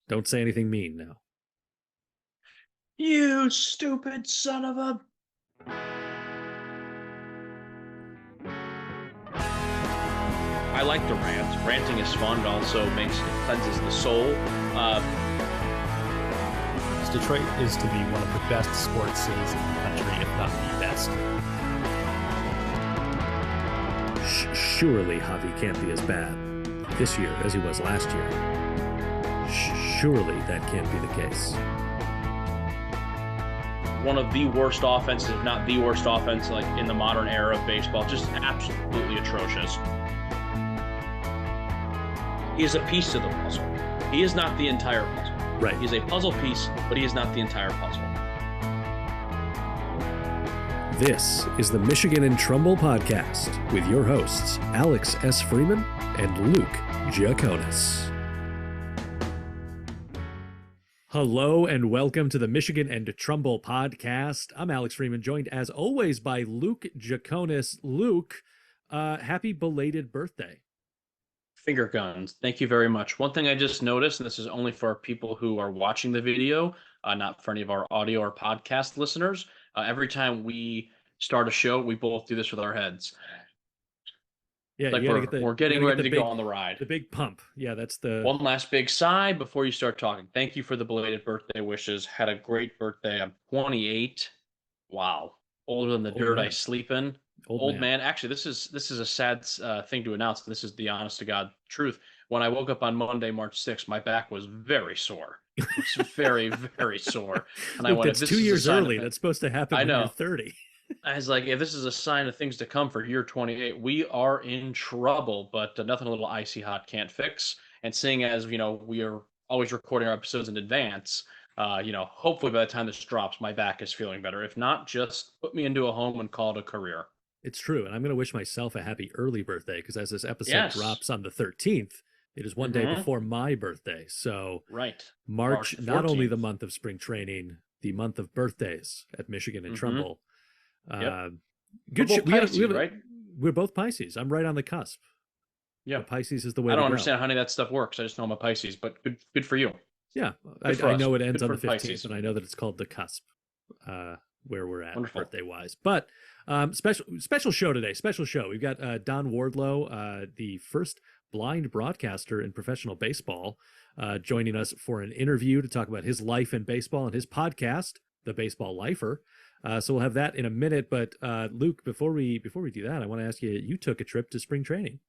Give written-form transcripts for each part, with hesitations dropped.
Don't say anything mean now. You stupid son of a... I like to rant. Ranting is fun. It also cleanses the soul. Uh, Detroit is to be one of the best sports cities in the country, if not the best. Surely Javi can't be as bad this year as he was last year. Surely that can't be the case. One of the worst offenses, if not the worst offense, like in the modern era of baseball, just absolutely atrocious. He is a piece to the puzzle. He is not the entire puzzle. Right. He is a puzzle piece, but he is not the entire puzzle. This is the Michigan and Trumbull podcast with your hosts, Alex S. Freeman and Luke Giaconis. Hello and welcome to the Michigan and Trumbull podcast. I'm Alex Freeman, joined as always by Luke Giaconis. Luke, happy belated birthday. Finger guns. Thank you very much. One thing I just noticed, and this is only for people who are watching the video, not for any of our audio or podcast listeners. Every time we start a show, we both do this with our heads. Yeah, like we're getting ready to go on the ride. The big pump. Yeah, that's the one last big sigh before you start talking. Thank you for the belated birthday wishes. Had a great birthday. I'm 28. Wow, older than the dirt I sleep in. Old man. Actually, this is a sad thing to announce. This is the honest to God truth. When I woke up on Monday, March 6th, my back was very sore. It was very, very sore. And I went, that's 2 years early. That's supposed to happen when you're 30. I was like, if this is a sign of things to come for year 28, we are in trouble, but nothing a little icy hot can't fix. And seeing as, we are always recording our episodes in advance, hopefully by the time this drops, my back is feeling better. If not, just put me into a home and call it a career. It's true. And I'm going to wish myself a happy early birthday because as this episode drops on the 13th, it is one day before my birthday. So March not only the month of spring training, the month of birthdays at Michigan and Trumbull. Good shit. Right? We're both Pisces. I'm right on the cusp. Yeah. Pisces is the way I don't understand how any of that stuff works. I just know I'm a Pisces, but good for you. Yeah. I know it ends on the 15th, Pisces. And I know that it's called the cusp. Where we're at birthday wise, but special show today. Special show. We've got Don Wardlow, the first blind broadcaster in professional baseball, joining us for an interview to talk about his life in baseball and his podcast, The Baseball Lifer. So we'll have that in a minute. But Luke, before we do that, I want to ask you. You took a trip to spring training.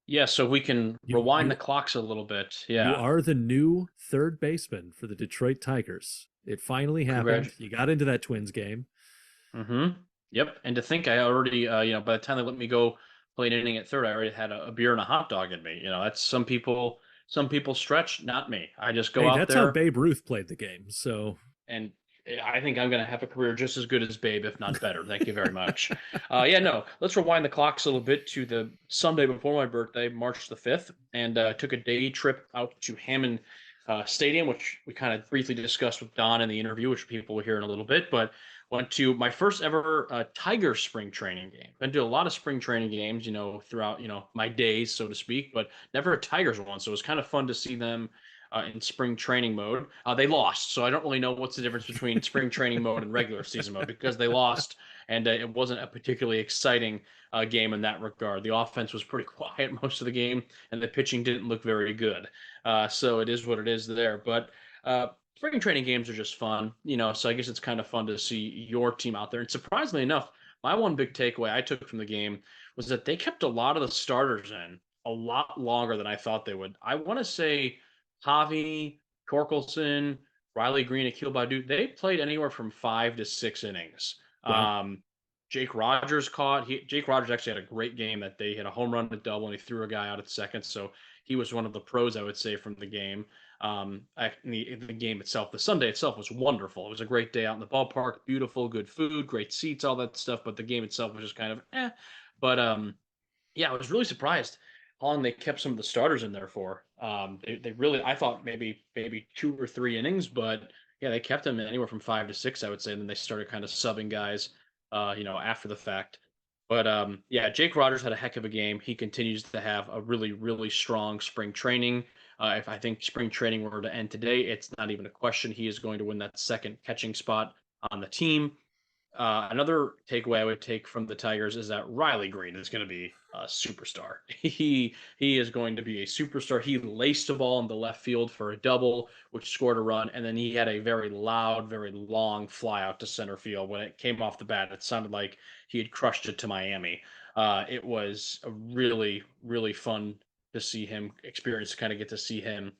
Yeah, so we can rewind the clocks a little bit. Yeah, you are the new third baseman for the Detroit Tigers. It finally happened. You got into that Twins game. Mm-hmm. Yep. And to think I already, by the time they let me go play an inning at third, I already had a beer and a hot dog in me. That's some people stretch, not me. I just go out there. That's how Babe Ruth played the game. So, and I think I'm going to have a career just as good as Babe, if not better. Thank you very much. Let's rewind the clocks a little bit to the Sunday before my birthday, March the 5th, and took a day trip out to Hammond Stadium, which we kind of briefly discussed with Don in the interview, which people will hear in a little bit, but went to my first ever Tiger spring training game. Been to a lot of spring training games, throughout, my days, so to speak, but never a Tigers one. So it was kind of fun to see them in spring training mode. They lost, so I don't really know what's the difference between spring training mode and regular season mode because they lost, and it wasn't a particularly exciting game in that regard. The offense was pretty quiet most of the game, and the pitching didn't look very good. So it is what it is there. But spring training games are just fun, so I guess it's kind of fun to see your team out there. And surprisingly enough, my one big takeaway I took from the game was that they kept a lot of the starters in a lot longer than I thought they would. I want to say Javi, Torkelson, Riley Green, Akil Baddoo, they played anywhere from 5 to 6 innings. Wow. Jake Rogers Jake Rogers actually had a great game that day. He had a home run, a double, and he threw a guy out at second. So he was one of the pros, I would say, from the game. The game itself, the Sunday itself was wonderful. It was a great day out in the ballpark, beautiful, good food, great seats, all that stuff. But the game itself was just kind of eh. But I was really surprised how long they kept some of the starters in there for. They really, I thought maybe 2 or 3 innings, but yeah, they kept them anywhere from 5 to 6, I would say. And then they started kind of subbing guys, after the fact. But Jake Rogers had a heck of a game. He continues to have a really, really strong spring training. If I think spring training were to end today, it's not even a question. He is going to win that second catching spot on the team. Another takeaway I would take from the Tigers is that Riley Green is going to be a superstar. He is going to be a superstar. He laced a ball in the left field for a double, which scored a run, and then he had a very loud, very long fly out to center field. When it came off the bat, it sounded like he had crushed it to Miami. It was a really, really fun to see him experience, kind of get to see him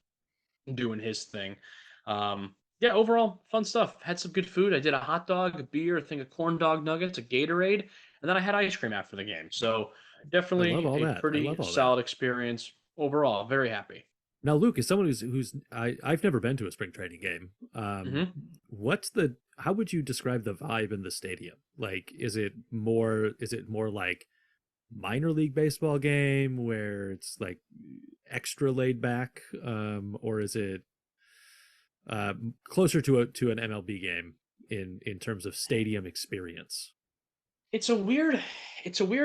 doing his thing. Yeah, overall, fun stuff. Had some good food. I did a hot dog, a beer, a thing of corn dog nuggets, a Gatorade, and then I had ice cream after the game. So definitely a pretty solid experience overall. Very happy. Now, Luke, as someone who's I've never been to a spring training game. How would you describe the vibe in the stadium? Like, is it more like minor league baseball game where it's like extra laid back, or is it closer to an MLB game in terms of stadium experience? It's a weird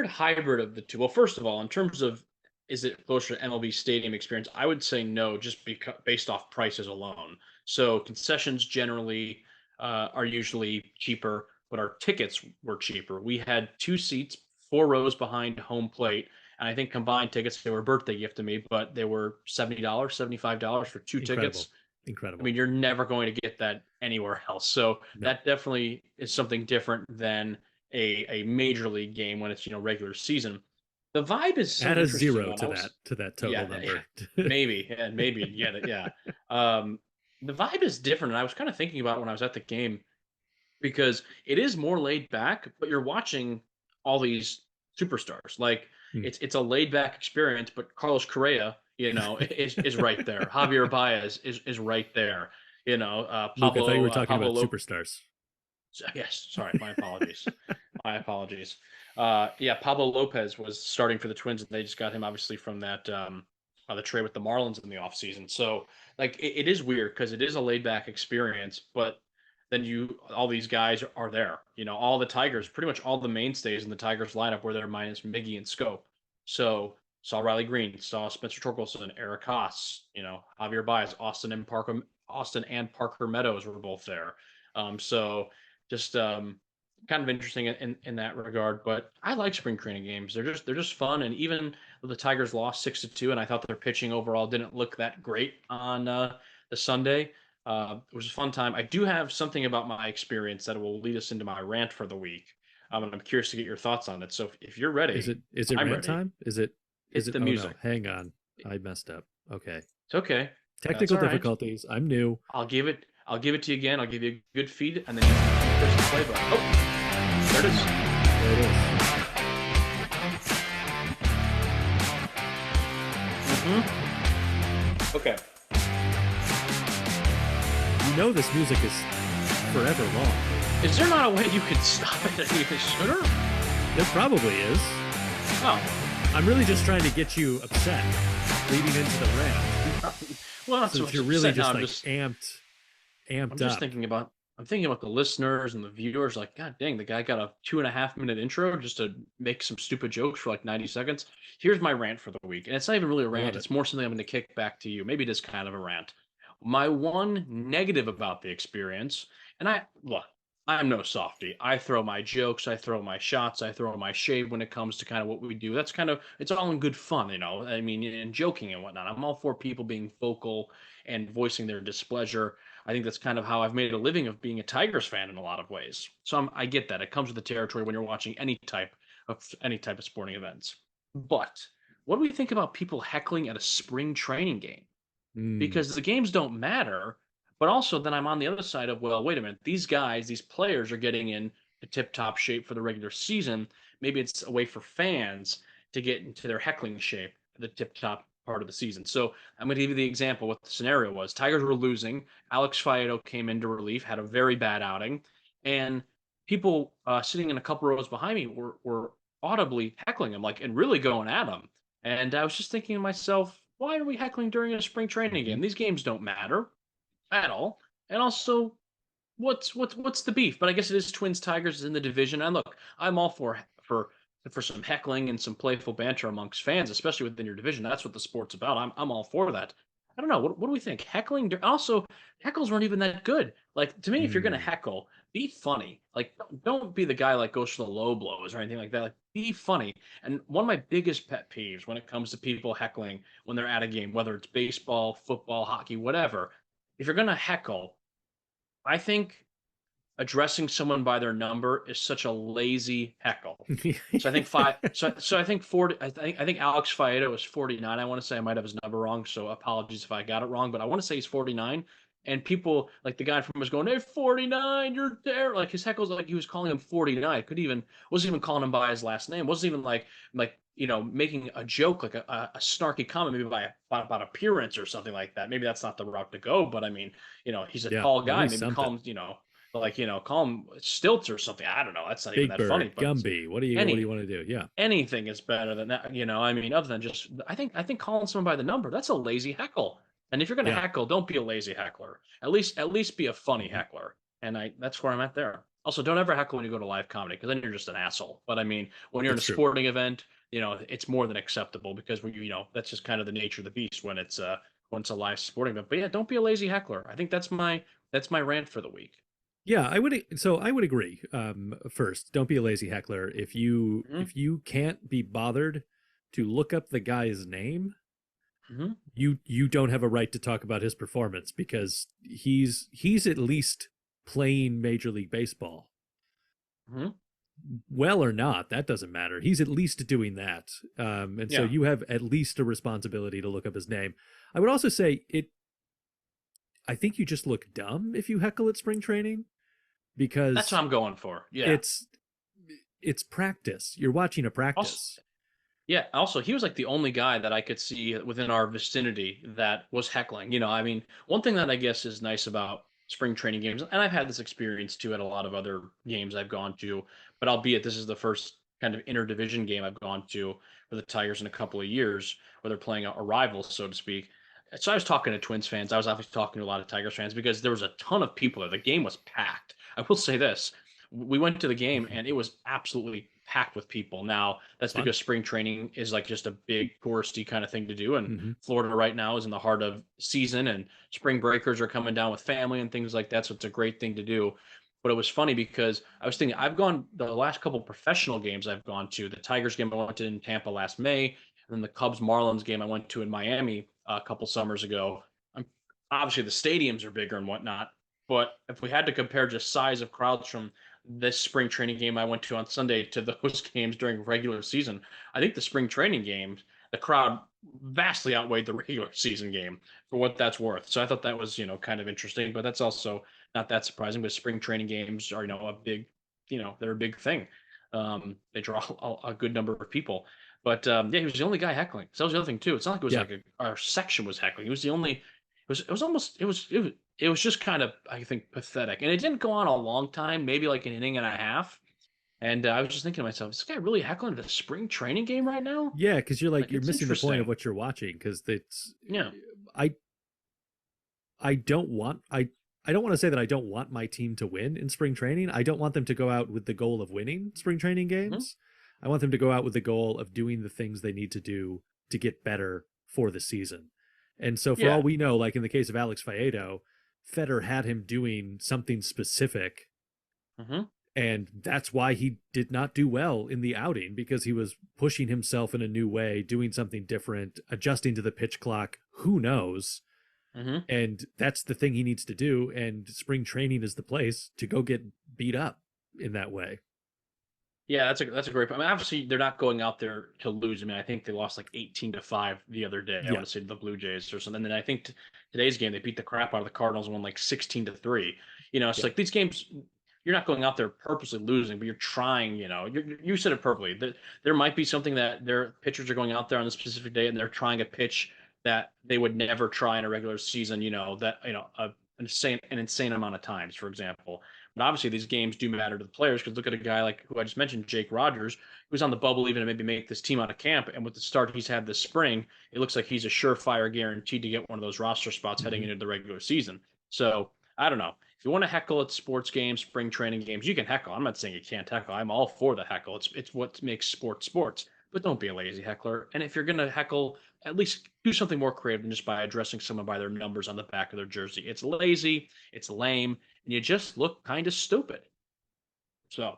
hybrid of the two. Well, first of all, in terms of is it closer to MLB stadium experience, I would say no, just based off prices alone. So concessions generally are usually cheaper, but our tickets were cheaper. We had 2 seats, 4 rows behind home plate. And I think combined tickets, they were a birthday gift to me, but they were $70, $75 for 2 tickets. Incredible. I mean, you're never going to get that anywhere else. So that definitely is something different than a major league game when it's, regular season. The vibe is add a 0 to that total number. Maybe. Yeah. The vibe is different. And I was kind of thinking about it when I was at the game because it is more laid back, but you're watching all these superstars. Like it's a laid back experience, but Carlos Correa, is right there. Javier Baez is right there. Pablo. Luke, I thought you were talking about superstars. Yes, sorry, my apologies. My apologies. Pablo Lopez was starting for the Twins, and they just got him obviously from that the trade with the Marlins in the offseason. So like it is weird because it is a laid back experience, but then all these guys are there. All the Tigers, pretty much all the mainstays in the Tigers lineup were there minus Miggy and Scope. So saw Riley Green, saw Spencer Torkelson, Eric Haas, Javier Baez, Austin and Parker Meadows were both there. So just kind of interesting in that regard. But I like spring training games. They're just fun. And even though the Tigers lost 6-2, and I thought their pitching overall didn't look that great on the Sunday, it was a fun time. I do have something about my experience that will lead us into my rant for the week. And I'm curious to get your thoughts on it. So if you're ready, is it rant ready. Time? Is it the music? No, hang on, I messed up. Okay, it's okay. Technical difficulties. Right. I'm new. I'll give it to you again. I'll give you a good feed, and then you press the play button. Oh, there it is. There it is. Okay. This music is forever long. Is there not a way you could stop it even sooner? There probably is. Oh. I'm really just trying to get you upset leading into the rant. Well, that's so what you're really just amped I'm just thinking about the listeners and the viewers. Like, God dang, the guy got a 2.5 minute intro just to make some stupid jokes for like 90 seconds. Here's my rant for the week, and it's not even really a rant. It's more something I'm going to kick back to you. Maybe it is kind of a rant. My one negative about the experience, and I'm no softie. I throw my jokes, I throw my shots, I throw my shade when it comes to kind of what we do. That's it's all in good fun, I mean, and joking and whatnot. I'm all for people being vocal and voicing their displeasure. I think that's kind of how I've made a living of being a Tigers fan in a lot of ways. So I get that. It comes with the territory when you're watching any type of sporting events. But what do we think about people heckling at a spring training game? Because the games don't matter. But also then I'm on the other side of, well, wait a minute. These players are getting in a tip-top shape for the regular season. Maybe it's a way for fans to get into their heckling shape for the tip-top part of the season. So I'm going to give you the example what the scenario was. Tigers were losing. Alex Faedo came into relief, had a very bad outing. And people sitting in a couple rows behind me were audibly heckling him, and really going at him. And I was just thinking to myself, why are we heckling during a spring training game? These games don't matter at all. And also, what's the beef? But I guess it is Twins Tigers in the division. And look, I'm all for some heckling and some playful banter amongst fans, especially within your division. That's what the sport's about. I'm all for that. I don't know. What do we think? Heckling also heckles weren't even that good. Like to me, if you're gonna Mm. heckle, be funny. Like don't be the guy like goes for the low blows or anything like that. Like be funny. And one of my biggest pet peeves when it comes to people heckling when they're at a game, whether it's baseball, football, hockey, whatever, if you're gonna heckle, I think addressing someone by their number is such a lazy heckle. So I think five. So I think 40. I think Alex Faedo was 49. I want to say I might have his number wrong. So apologies if I got it wrong. But I want to say he's 49. And people like the guy from was going, "Hey, 49, you're there." Like his heckles, like he was calling him 49. Could even wasn't even calling him by his last name. Wasn't even like making a joke like a snarky comment maybe about appearance or something like that. Maybe that's not the route to go. But I mean, he's a Yeah, tall at guy. least Maybe something. call him, call him stilts or something. I don't know. That's not even Big that Bird, funny. But Gumby. What do you want to do? Yeah. anything is better than that. I mean, other than just, I think calling someone by the number, that's a lazy heckle. And if you're going to Yeah. heckle, don't be a lazy heckler. At least be a funny Mm-hmm. heckler. And that's where I'm at there. Also, don't ever heckle when you go to live comedy because then you're just an asshole. But I mean, when you're in a That's true. sporting event, it's more than acceptable because that's just kind of the nature of the beast when it's a live sporting event. But yeah, don't be a lazy heckler. I think that's my rant for the week. Yeah, I would. So I would agree. First, don't be a lazy heckler. If you Mm-hmm. if you can't be bothered to look up the guy's name, Mm-hmm. you don't have a right to talk about his performance because he's at least playing Major League Baseball. Mm-hmm. Well or not, that doesn't matter. He's at least doing that, and so Yeah. you have at least a responsibility to look up his name. I would also say it. I think you just look dumb if you heckle at spring training That's what because I'm going for. Yeah. it's practice. You're watching a Also, practice. yeah. Also, he was like the only guy that I could see within our vicinity that was heckling. I mean, one thing that I guess is nice about spring training games, and I've had this experience too at a lot of other games I've gone to, but albeit this is the first kind of interdivision game I've gone to for the Tigers in a couple of years, where they're playing a rival, so to speak. So I was talking to Twins fans. I was obviously talking to a lot of Tigers fans because there was a ton of people there. The game was packed. I will say this: we went to the game and it was absolutely packed with people. Now that's Fun. because spring training is like just a big touristy kind of thing to do, and Mm-hmm. Florida right now is in the heart of season, and spring breakers are coming down with family and things like that. So it's a great thing to do. But it was funny because I was thinking I've gone the last couple professional games I've gone to. The Tigers game I went to in Tampa last May, and then the Cubs Marlins game I went to in Miami a couple summers ago. Obviously the stadiums are bigger and whatnot, but if we had to compare just size of crowds from this spring training game I went to on Sunday to those games during regular season, I think the spring training games, the crowd vastly outweighed the regular season game for what that's worth. So I thought that was, kind of interesting, but that's also not that surprising. But spring training games are, a big, they're a big thing. They draw a good number of people. But yeah, he was the only guy heckling. So that was the other thing too. It's not like it was Yeah. like our section was heckling. He was the only. It was just kind of, I think, pathetic, and it didn't go on a long time, maybe like an inning and a half. And I was just thinking to myself, is this guy really heckling at a spring training game right now? Yeah, because you're Like, you're it's missing the point of interesting. what you're watching. Because it's Yeah. I I don't want I don't want to say that I don't want my team to win in spring training. I don't want them to go out with the goal of winning spring training games. I want them to go out with the goal of doing the things they need to do to get better for the season. And so for Yeah. all we know, like in the case of Alex Faedo, Feder had him doing something specific, Mm-hmm. and that's why he did not do well in the outing, because he was pushing himself in a new way, doing something different, adjusting to the pitch clock. Who knows? Mm-hmm. And that's the thing he needs to do. And spring training is the place to go get beat up in that way. Yeah, that's a great point. I mean, obviously they're not going out there to lose. I mean, I think they lost like 18-5 the other day. I Yeah. want to say to the Blue Jays or something. And then I think today's game they beat the crap out of the Cardinals and won like 16-3. It's Yeah. like these games you're not going out there purposely losing, but you're trying. You said it perfectly. There might be something that their pitchers are going out there on a specific day and they're trying a pitch that they would never try in a regular season. An insane amount of times, for example. But obviously, these games do matter to the players because look at a guy like who I just mentioned, Jake Rogers, who's on the bubble even to maybe make this team out of camp. And with the start he's had this spring, it looks like he's a surefire guaranteed to get one of those roster spots heading Mhm. into the regular season. So I don't know. If you want to heckle at sports games, spring training games, you can heckle. I'm not saying you can't heckle. I'm all for the heckle. It's what makes sports sports. But don't be a lazy heckler. And if you're gonna heckle at least do something more creative than just by addressing someone by their numbers on the back of their jersey. It's lazy, it's lame, and you just look kind of stupid. So.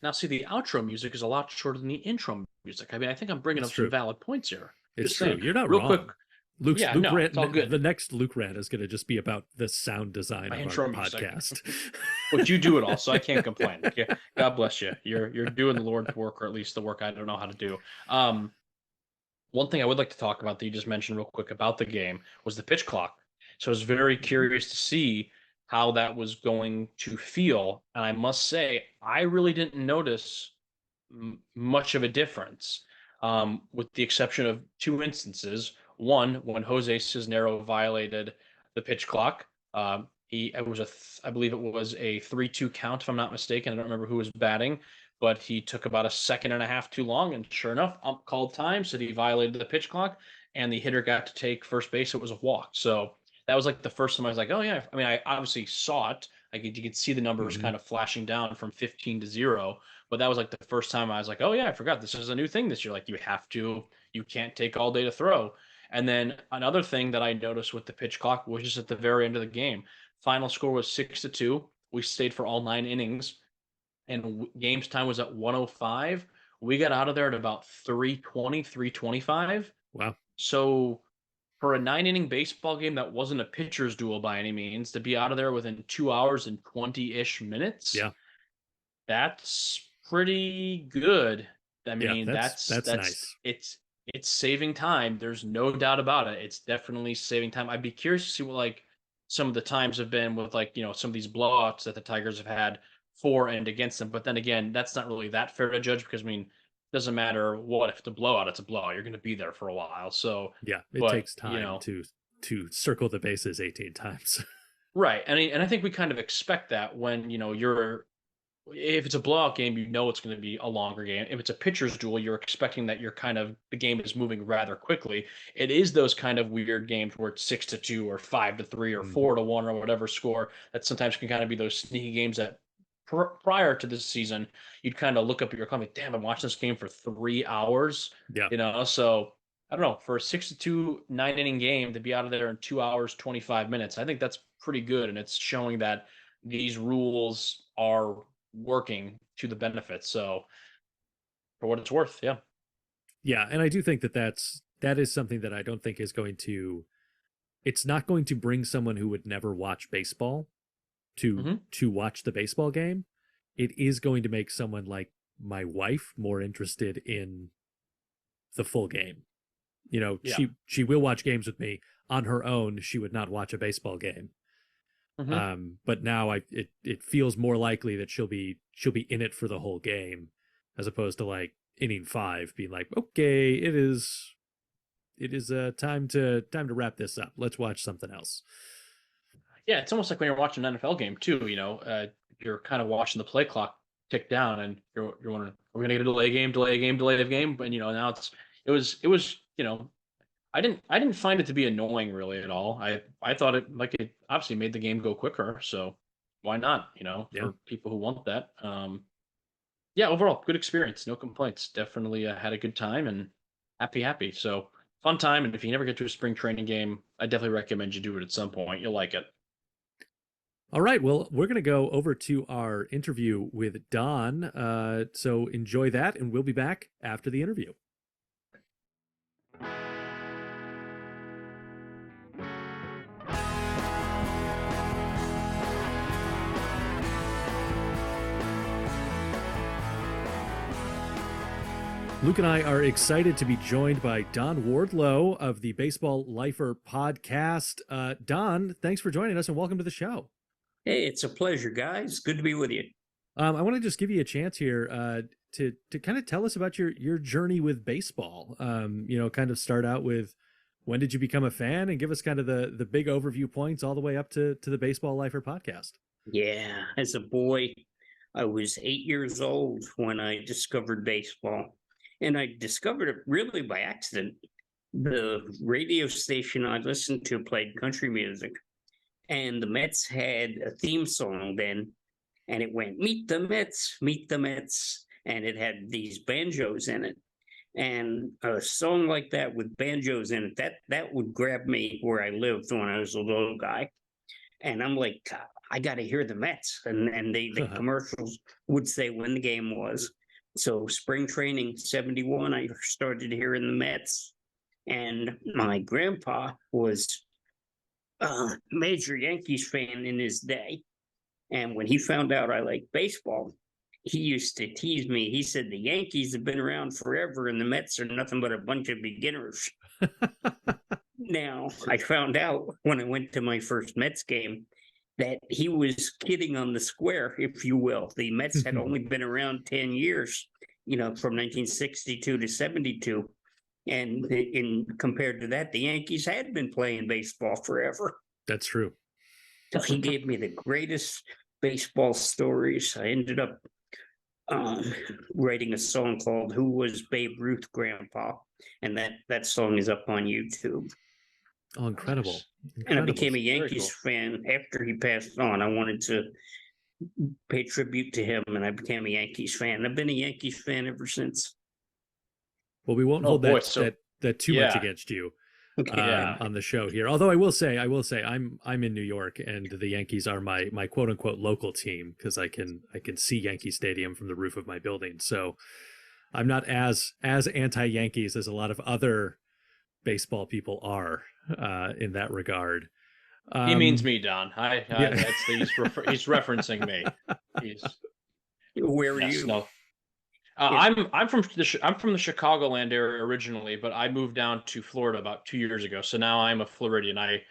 Now, see, the outro music is a lot shorter than the intro music. I mean, I think I'm bringing up some valid points here. It's true. You're not wrong. Quick, Luke Rant, it's all good. The next Luke Rant is going to just be about the sound design of our podcast. But you do it all, so I can't complain. Okay? God bless you. You're doing the Lord's work, or at least the work I don't know how to do. One thing I would like to talk about that you just mentioned real quick about the game was the pitch clock. So I was very curious to see how that was going to feel. And I must say, I really didn't notice much of a difference, with the exception of two instances. One, when Jose Cisnero violated the pitch clock, I believe it was a 3-2 count, if I'm not mistaken. I don't remember who was batting, but he took about a second and a half too long, and sure enough, ump called time, said he violated the pitch clock, and the hitter got to take first base. It was a walk. So that was like the first time I was like, oh yeah. I mean, I obviously saw it. You could see the numbers kind of flashing down from 15 to 0. But that was like the first time I was like, oh yeah, I forgot this is a new thing this year. Like you can't take all day to throw. And then another thing that I noticed with the pitch clock was just at the very end of the game. Final score was 6-2. We stayed for all 9 innings, and game's time was at 1:05. We got out of there at about 3:20, 3:25. Wow. So for a 9-inning baseball game that wasn't a pitcher's duel by any means, to be out of there within 2 hours and 20-ish minutes, that's pretty good. I mean, that's nice. It's saving time. There's no doubt about it. It's definitely saving time. I'd be curious to see what like some of the times have been with some of these blowouts that the Tigers have had for and against them. But then again, that's not really that fair to judge because, I mean, doesn't matter what, if it's a blowout, it's a blowout. You're going to be there for a while. So it takes time to circle the bases 18 times. Right. And I think we kind of expect that when, if it's a blowout game, it's going to be a longer game. If it's a pitcher's duel, you're expecting that the game is moving rather quickly. It is those kind of weird games where it's 6-2 or 5-3 or 4-1 or whatever score that sometimes can kind of be those sneaky games that prior to this season, you'd kind of look up at your clock, like, damn, I'm watching this game for 3 hours. Yeah. So I don't know, for a 6-2 9-inning game to be out of there in 2 hours, 25 minutes, I think that's pretty good. And it's showing that these rules are working to the benefit. So for what it's worth, yeah. Yeah. And I do think that is something that I don't think is it's not going to bring someone who would never watch baseball to watch the baseball game. It is going to make someone like my wife more interested in the full game. She will watch games with me on her own. She would not watch a baseball game. But now it feels more likely that she'll be in it for the whole game, as opposed to like inning 5 being like, okay, it is time to wrap this up. Let's watch something else. Yeah, it's almost like when you're watching an NFL game too. You're kind of watching the play clock tick down, and you're wondering, are we gonna get a delay game? But now it was. I didn't find it to be annoying really at all. I thought it obviously made the game go quicker. So why not? For people who want that. Overall good experience. No complaints. Definitely had a good time and happy. So fun time. And if you never get to a spring training game, I definitely recommend you do it at some point. You'll like it. All right. Well, we're going to go over to our interview with Don. So enjoy that, and we'll be back after the interview. Luke and I are excited to be joined by Don Wardlow of the Baseball Lifer podcast. Don, thanks for joining us and welcome to the show. Hey, it's a pleasure, guys. Good to be with you. I want to just give you a chance here to kind of tell us about your journey with baseball. Kind of start out with, when did you become a fan, and give us kind of the big overview points all the way up to the Baseball Lifer podcast. Yeah, as a boy, I was 8 years old when I discovered baseball. And I discovered it really by accident. the radio station I listened to played country music, and the Mets had a theme song then, and it went, "Meet the Mets, meet the Mets," and it had these banjos in it. And a song like that with banjos in it, that would grab me where I lived when I was a little guy. And I'm like, I got to hear the Mets. And the commercials would say when the game was. So spring training 71, I started hearing the Mets. And my grandpa was a major Yankees fan in his day. And when he found out I liked baseball, he used to tease me. He said, the Yankees have been around forever and the Mets are nothing but a bunch of beginners. Now, I found out when I went to my first Mets game that he was kidding on the square, if you will. The Mets had only been around 10 years, from 1962 to 72. And compared to that, the Yankees had been playing baseball forever. That's true. So he gave me the greatest baseball stories. I ended up writing a song called "Who Was Babe Ruth, Grandpa?" And that song is up on YouTube. Oh, incredible. And I became a Yankees fan after he passed on. I wanted to pay tribute to him, and I became a Yankees fan. I've been a Yankees fan ever since. Well, we won't hold that too much against you on the show here. Although I will say, I'm in New York, and the Yankees are my quote unquote local team because I can see Yankee Stadium from the roof of my building. So I'm not as anti-Yankees as a lot of other baseball people are in that regard. He means me, Don. He's referencing me. Where were you? No. I'm from the Chicagoland area originally, but I moved down to Florida about 2 years ago. So now I'm a Floridian. I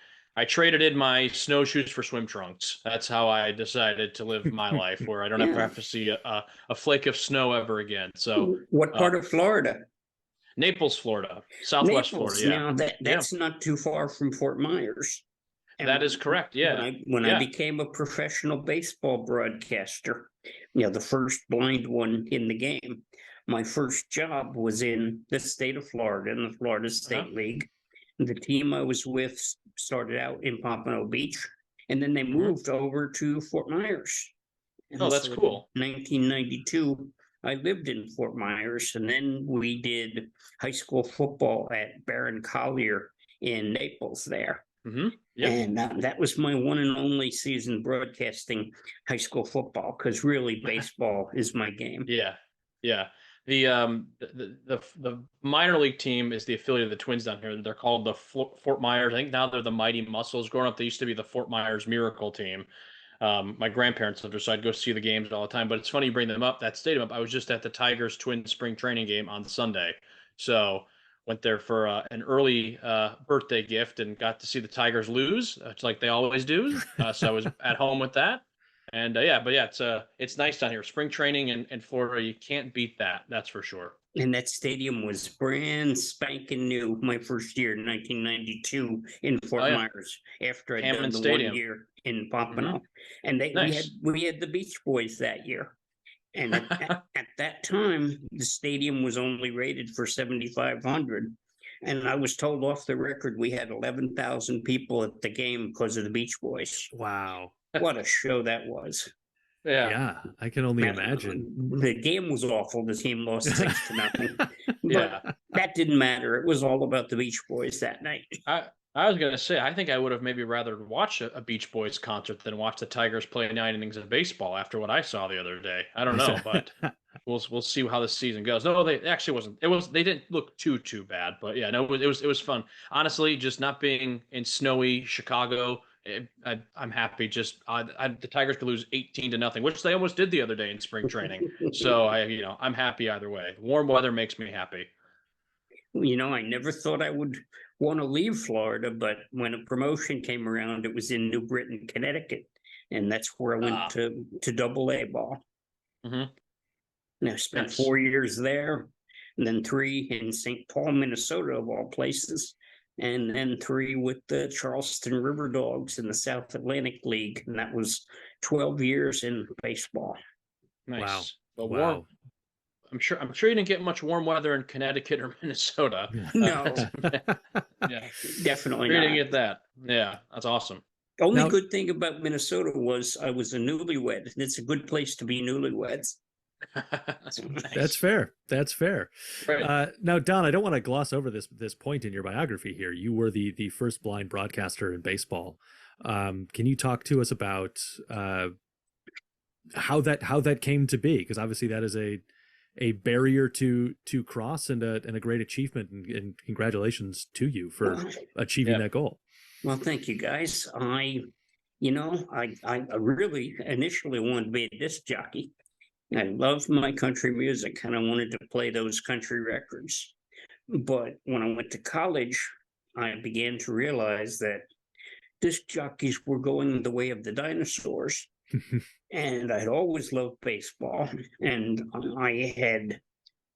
traded in my snowshoes for swim trunks. That's how I decided to live my life, where I don't have to see a flake of snow ever again. So, what part of Florida? Naples, Florida, Southwest Florida. Yeah. Now that's not too far from Fort Myers. And that is correct. Yeah. When I became a professional baseball broadcaster, the first blind one in the game, my first job was in the state of Florida, in the Florida State League. The team I was with started out in Pompano Beach, and then they moved over to Fort Myers. And that's cool. 1992, I lived in Fort Myers, and then we did high school football at Barron Collier in Naples there. Mm-hmm. Yep. And that was my one and only season broadcasting high school football, because really baseball is my game. Yeah. The minor league team is the affiliate of the Twins down here. They're called the Fort Myers. I think now they're the Mighty Muscles. Growing up, they used to be the Fort Myers Miracle team. My grandparents lived there, so I'd go see the games all the time. But it's funny you bring them up, that stadium up. I was just at the Tigers Twins spring training game on Sunday. So went there for an early birthday gift and got to see the Tigers lose, like they always do. So I was at home with that. And it's nice down here. Spring training in Florida, you can't beat that. That's for sure. And that stadium was brand spanking new my first year in 1992 in Fort Myers, after I'd done the Stadium. 1 year in Pompano. And we had the Beach Boys that year. And at that time, the stadium was only rated for 7,500. And I was told off the record we had 11,000 people at the game because of the Beach Boys. Wow. What a show that was. Yeah, I can only imagine. The game was awful. The team lost 6-0. But that didn't matter. It was all about the Beach Boys that night. I was going to say, I think I would have maybe rather watched a Beach Boys concert than watch the Tigers play 9 innings of baseball after what I saw the other day. I don't know, but we'll see how this season goes. No, they actually wasn't. They didn't look too bad, but yeah, no, it was fun. Honestly, just not being in snowy Chicago, I'm happy. Just the Tigers could lose 18-0, which they almost did the other day in spring training. So I'm happy either way. Warm weather makes me happy. I never thought I would want to leave Florida, but when a promotion came around, it was in New Britain, Connecticut, and that's where I went to Double-A ball. Mm-hmm. And I spent 4 years there, and then 3 in St. Paul, Minnesota, of all places, and then 3 with the Charleston River Dogs in the South Atlantic League, and that was 12 years in baseball. Nice. Wow. Well, I'm sure you didn't get much warm weather in Connecticut or Minnesota. No, Yeah, definitely sure you not. didn't get that. Yeah, that's awesome. Only good thing about Minnesota was I was a newlywed. It's a good place to be newlyweds. That's fair. That's fair. Right. Now, Don, I don't want to gloss over this point in your biography here. You were the first blind broadcaster in baseball. Can you talk to us about how that came to be? Because obviously that is a barrier to cross and a great achievement, and congratulations to you for achieving that goal. Well, thank you, guys. I really initially wanted to be a disc jockey. I loved my country music, and I wanted to play those country records. But when I went to college, I began to realize that disc jockeys were going the way of the dinosaurs. And I'd always loved baseball. And I had,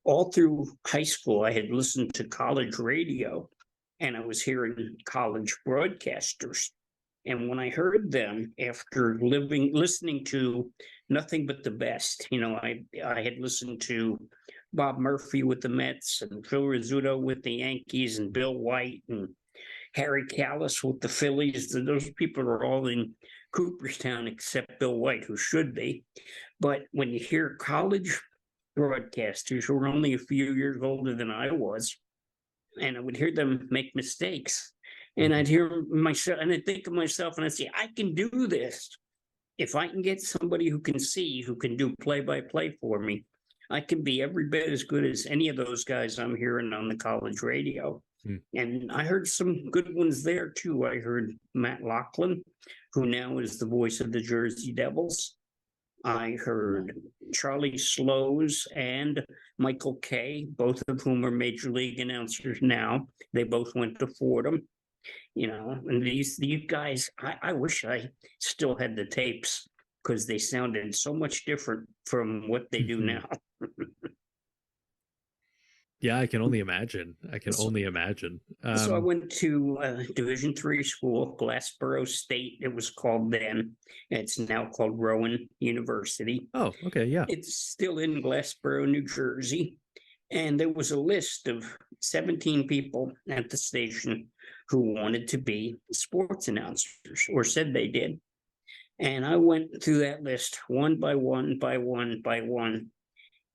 all through high school, I had listened to college radio, and I was hearing college broadcasters. And when I heard them after listening to nothing but the best, I had listened to Bob Murphy with the Mets and Phil Rizzuto with the Yankees and Bill White and Harry Callis with the Phillies. Those people are all in Cooperstown except Bill White, who should be. But when you hear college broadcasters who were only a few years older than I was, and I would hear them make mistakes, and I'd hear myself, and I'd think of myself, and I'd say, I can do this. If I can get somebody who can see, who can do play-by-play for me, I can be every bit as good as any of those guys I'm hearing on the college radio. And I heard some good ones there, too. I heard Matt Lachlan, who now is the voice of the Jersey Devils. I heard Charlie Slows and Michael Kay, both of whom are major league announcers now. They both went to Fordham. And these guys, I wish I still had the tapes, because they sounded so much different from what they do now. Yeah, I can only imagine. So I went to Division III school, Glassboro State, it was called then. It's now called Rowan University. Oh, okay, yeah. It's still in Glassboro, New Jersey. And there was a list of 17 people at the station who wanted to be sports announcers, or said they did. And I went through that list one by one,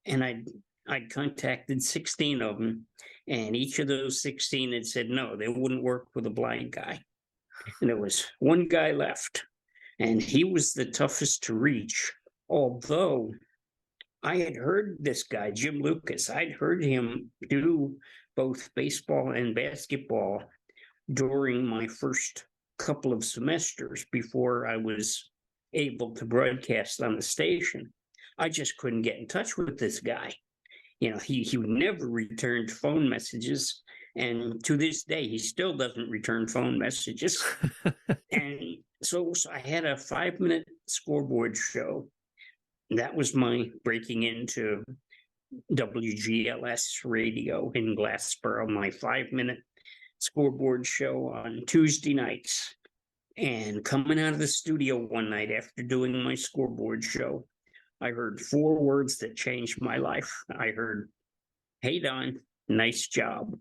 and I'd contacted 16 of them, and each of those 16 had said no, they wouldn't work with a blind guy. And there was one guy left, and he was the toughest to reach, although I had heard this guy, Jim Lucas. I'd heard him do both baseball and basketball during my first couple of semesters before I was able to broadcast on the station. I just couldn't get in touch with this guy. He never returned phone messages. And to this day, he still doesn't return phone messages. And so I had a 5-minute scoreboard show. That was my breaking into WGLS radio in Glassboro, my 5-minute scoreboard show on Tuesday nights. And coming out of the studio one night after doing my scoreboard show, I heard 4 words that changed my life. I heard, "Hey, Don, nice job."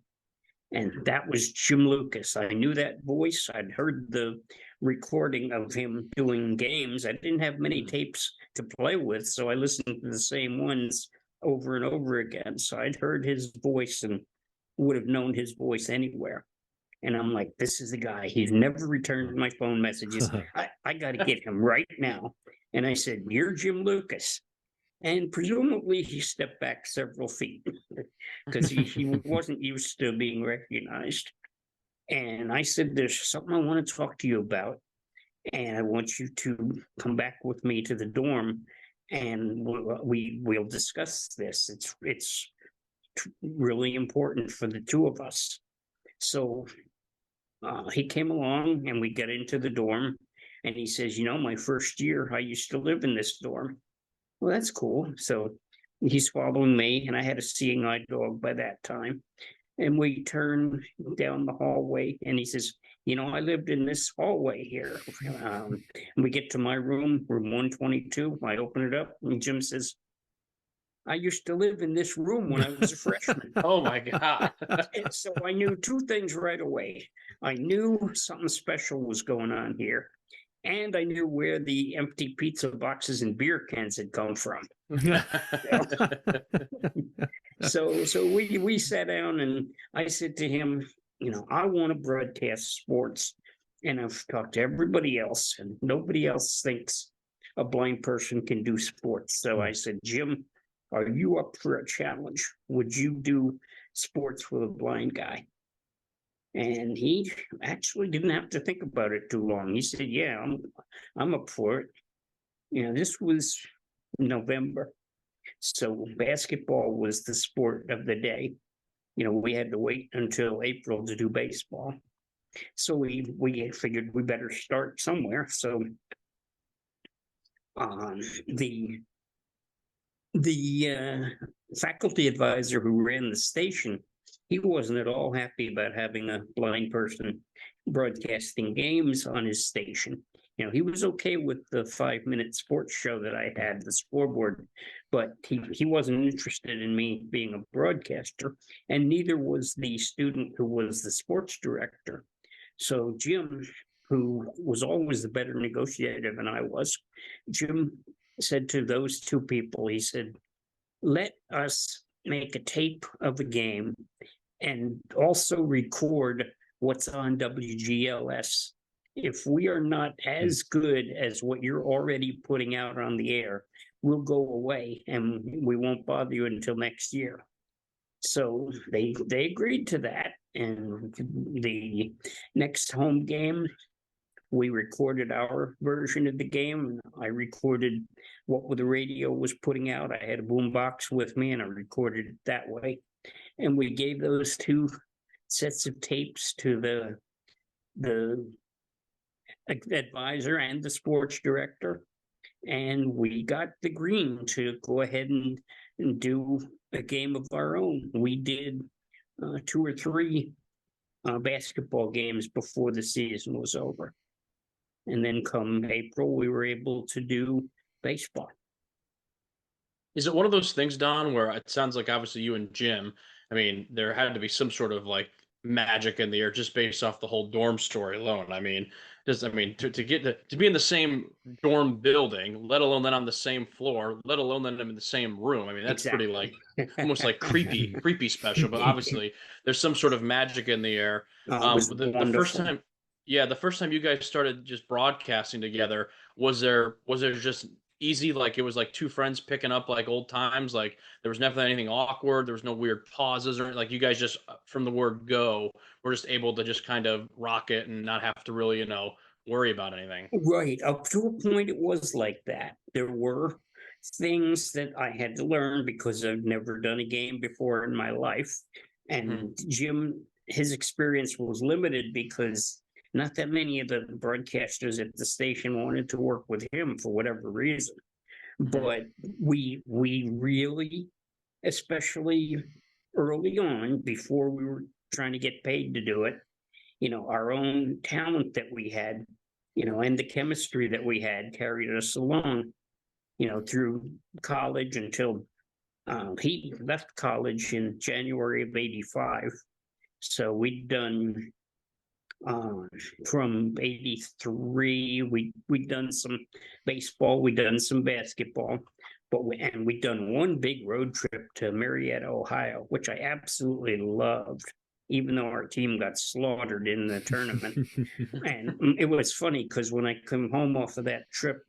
And that was Jim Lucas. I knew that voice. I'd heard the recording of him doing games. I didn't have many tapes to play with, so I listened to the same ones over and over again. So I'd heard his voice and would have known his voice anywhere. And I'm like, this is the guy. He's never returned my phone messages. I got to get him right now. And I said, "You're Jim Lucas." And presumably he stepped back several feet because he wasn't used to being recognized. And I said, "There's something I want to talk to you about. And I want you to come back with me to the dorm, and we'll discuss this. It's really important for the two of us." So he came along, and we got into the dorm, and he says, "My first year, I used to live in this dorm." Well, that's cool. So he's following me, and I had a seeing eye dog by that time. And we turn down the hallway, and he says, "I lived in this hallway here." We get to my room 122. I open it up, and Jim says, I used to live in this room when I was a freshman. Oh my God. And so I knew two things right away. I knew something special was going on here, and I knew where the empty pizza boxes and beer cans had come from. So we sat down, and I said to him, I want to broadcast sports, and I've talked to everybody else, and nobody else thinks a blind person can do sports. So I said, Jim, are you up for a challenge? Would you do sports with a blind guy? And he actually didn't have to think about it too long. He said, yeah, I'm up for it. This was November. So basketball was the sport of the day. We had to wait until April to do baseball. So we figured we better start somewhere. So the faculty advisor who ran the station, he wasn't at all happy about having a blind person broadcasting games on his station. He was okay with the 5-minute sports show that I had, the scoreboard, but he wasn't interested in me being a broadcaster, and neither was the student who was the sports director. So Jim, who was always the better negotiator than I was, Jim said to those two people, he said, let us make a tape of the game and also record what's on WGLS. If we are not as good as what you're already putting out on the air, we'll go away and we won't bother you until next year. So they agreed to that. And the next home game, we recorded our version of the game. I recorded what the radio was putting out. I had a boombox with me, and I recorded it that way. And we gave those two sets of tapes to the advisor and the sports director, and we got the green to go ahead and do a game of our own. We did 2 or 3 basketball games before the season was over. And then come April, we were able to do baseball. Is it one of those things, Don, where it sounds like obviously you and Jim, I mean, there had to be some sort of like magic in the air just based off the whole dorm story alone. I mean, to get to be in the same dorm building, let alone then on the same floor, let alone then in the same room. I mean, that's Exactly. pretty like almost like creepy special, but obviously there's some sort of magic in the air. The first time, yeah, the first time you guys started just broadcasting together, was there just easy, like it was like two friends picking up like old times, like there was never anything awkward, there was no weird pauses, or like you guys just from the word go were just able to just kind of rock it and not have to really worry about anything? Right, up to a point it was like that. There were things that I had to learn because I've never done a game before in my life, and Jim, his experience was limited because not that many of the broadcasters at the station wanted to work with him for whatever reason. But we really, especially early on, before we were trying to get paid to do it, our own talent that we had, and the chemistry that we had carried us along, through college until he left college in January of '85. So we'd done from '83, we'd done some baseball, we'd done some basketball, but we'd done one big road trip to Marietta, Ohio, which I absolutely loved, even though our team got slaughtered in the tournament. And it was funny because when I come home off of that trip,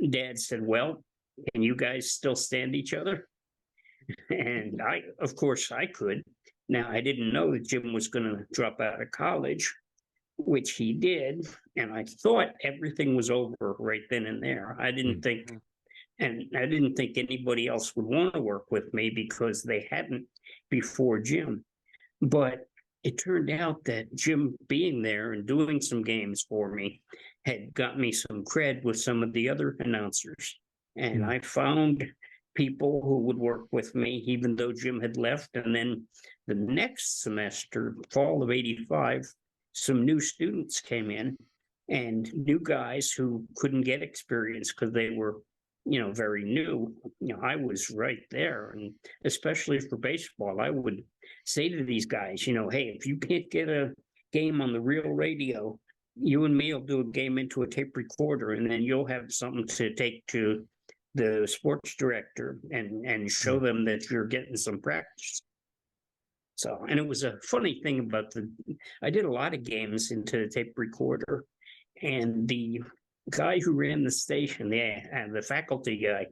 Dad said, well, can you guys still stand each other? And of course I could. Now, I didn't know that Jim was going to drop out of college, which he did, and I thought everything was over right then and there. I didn't think anybody else would want to work with me because they hadn't before Jim. But it turned out that Jim being there and doing some games for me had got me some cred with some of the other announcers. And I found people who would work with me, even though Jim had left. And then the next semester, fall of '85, some new students came in and new guys who couldn't get experience because they were very new, I was right there. And especially for baseball, I would say to these guys, hey, if you can't get a game on the real radio, you and me will do a game into a tape recorder, and then you'll have something to take to the sports director and show them that you're getting some practice. So, and it was a funny thing about I did a lot of games into the tape recorder, and the guy who ran the station, the faculty guy,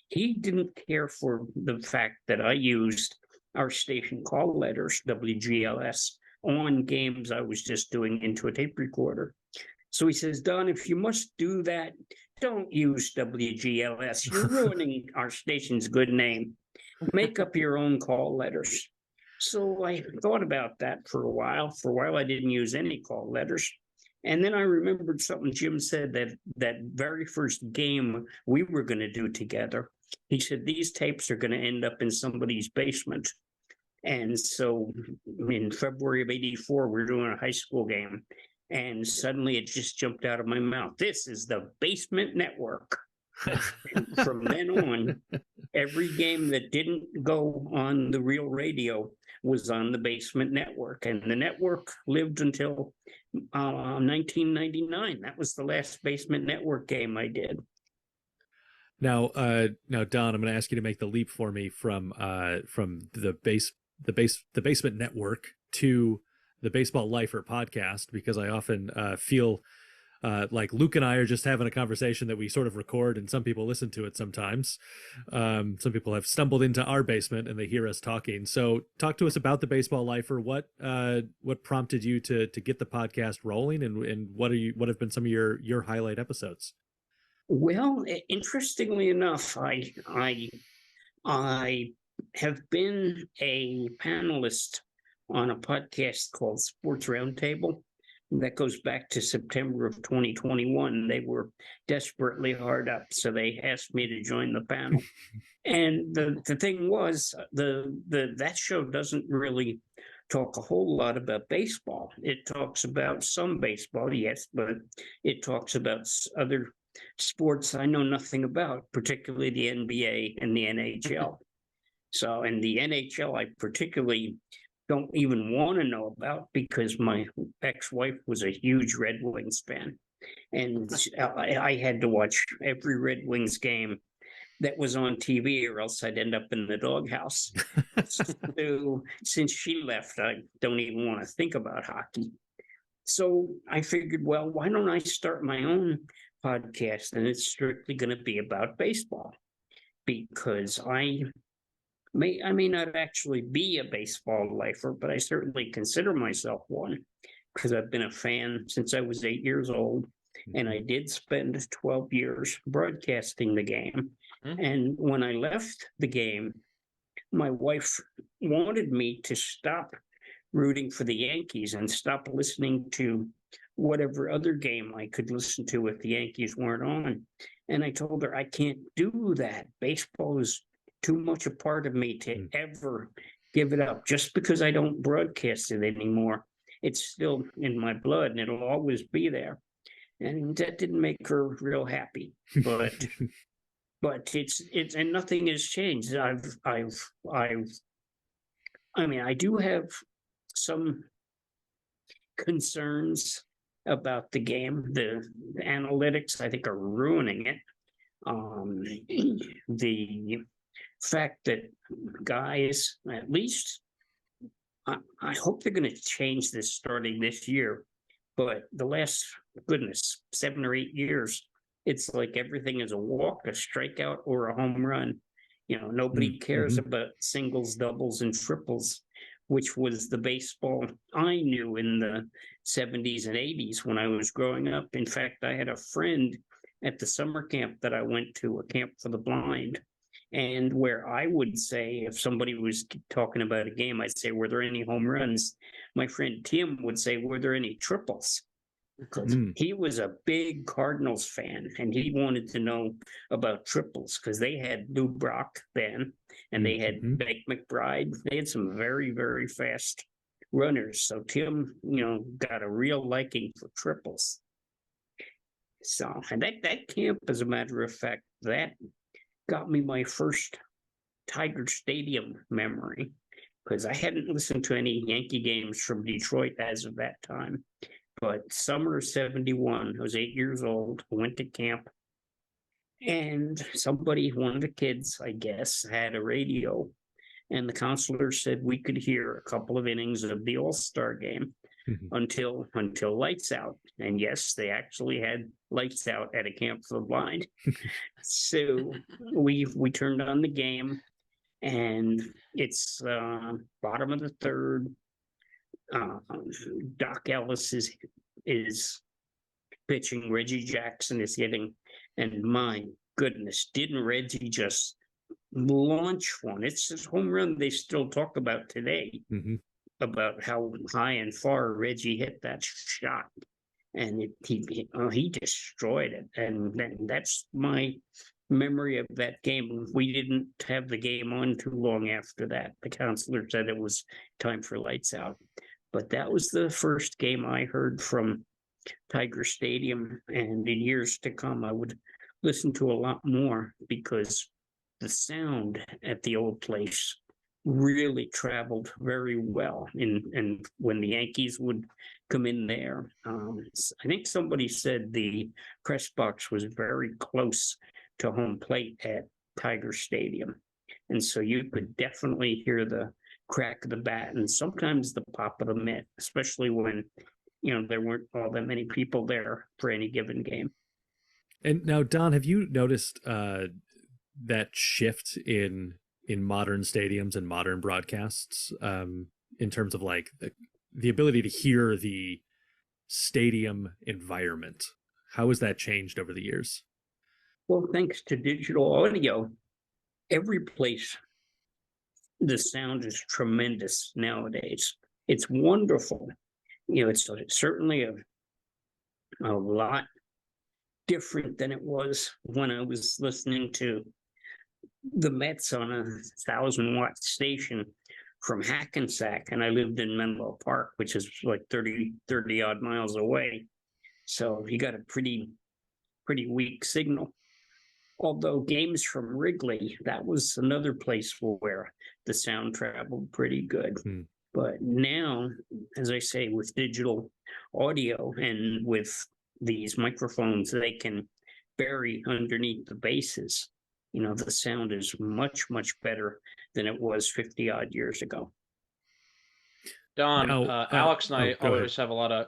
he didn't care for the fact that I used our station call letters, WGLS, on games I was just doing into a tape recorder. So he says, Don, if you must do that, don't use WGLS. You're ruining our station's good name. Make up your own call letters. So I thought about that for a while. For a while, I didn't use any call letters. And then I remembered something Jim said that very first game we were going to do together. He said, these tapes are going to end up in somebody's basement. And so in February of '84, we're doing a high school game. And suddenly it just jumped out of my mouth. This is the Basement Network. And from then on, every game that didn't go on the real radio was on the Basement Network. And the network lived until 1999. That was the last Basement Network game I did. Now, Don, I'm going to ask you to make the leap for me from the Basement Network to the Baseball Lifer podcast, because I often feel like Luke and I are just having a conversation that we sort of record, and some people listen to it sometimes. Some people have stumbled into our basement and they hear us talking. So talk to us about the Baseball Lifer. What prompted you to get the podcast rolling, and what have been some of your highlight episodes? Well, interestingly enough, I have been a panelist on a podcast called Sports Roundtable that goes back to September of 2021. They were desperately hard up, so they asked me to join the panel. And the thing was, that show doesn't really talk a whole lot about baseball. It talks about some baseball, yes, but it talks about other sports I know nothing about, particularly the NBA and the NHL. So, and the NHL, I particularly don't even want to know about, because my ex-wife was a huge Red Wings fan. And I had to watch every Red Wings game that was on TV, or else I'd end up in the doghouse. So, since she left, I don't even want to think about hockey. So I figured, well, why don't I start my own podcast? And it's strictly going to be about baseball, because I may not actually be a baseball lifer, but I certainly consider myself one, because I've been a fan since I was 8 years old. And I did spend 12 years broadcasting the game. And when I left the game, my wife wanted me to stop rooting for the Yankees and stop listening to whatever other game I could listen to if the Yankees weren't on. And I told her, I can't do that. Baseball is too much a part of me to ever give it up. Just because I don't broadcast it anymore, it's still in my blood, and it'll always be there. And that didn't make her real happy, but it's and nothing has changed. I do have some concerns about the game. The analytics, I think, are ruining it. The fact that guys, at least, I hope they're going to change this starting this year, but the last, 7 or 8 years, it's like everything is a walk, a strikeout, or a home run. Nobody cares about singles, doubles, and triples, which was the baseball I knew in the 70s and 80s when I was growing up. In fact, I had a friend at the summer camp that I went to, a camp for the blind, and where I would say, if somebody was talking about a game, I'd say, were there any home runs? My friend Tim would say, were there any triples? Because he was a big Cardinals fan, and he wanted to know about triples, because they had Lou Brock then, and they had Blake McBride. They had some very, very fast runners. So Tim, got a real liking for triples. So, and that camp, as a matter of fact, that got me my first Tiger Stadium memory, because I hadn't listened to any Yankee games from Detroit as of that time. But summer of 71, I was 8 years old, I went to camp, and somebody, one of the kids, I guess, had a radio, and the counselor said we could hear a couple of innings of the All-Star game until lights out. And yes, they actually had lights out at a camp for the blind. So we turned on the game, and it's bottom of the third. Doc Ellis is pitching. Reggie Jackson is hitting, and my goodness, didn't Reggie just launch one? It's his home run they still talk about today, about how high and far Reggie hit that shot, and he destroyed it. And that's my memory of that game. We didn't have the game on too long after that. The counselor said it was time for lights out. But that was the first game I heard from Tiger Stadium, and in years to come, I would listen to a lot more, because the sound at the old place really traveled very well. And when the Yankees would come in there, I think somebody said the press box was very close to home plate at Tiger Stadium. And so you could definitely hear the crack of the bat and sometimes the pop of the mitt, especially when, there weren't all that many people there for any given game. And now, Don, have you noticed that shift in modern stadiums and modern broadcasts in terms of like the ability to hear the stadium environment? How has that changed over the years? Well, thanks to digital audio, every place, the sound is tremendous nowadays. It's wonderful. It's certainly a lot different than it was when I was listening to the Mets on a 1,000-watt station from Hackensack, and I lived in Menlo Park, which is like 30 odd miles away. So you got a pretty weak signal. Although games from Wrigley, that was another place where the sound traveled pretty good. But now, as I say, with digital audio and with these microphones, they can bury underneath the bases. The sound is much, much better than it was 50 odd years ago. Don, Alex and I always have a lot of,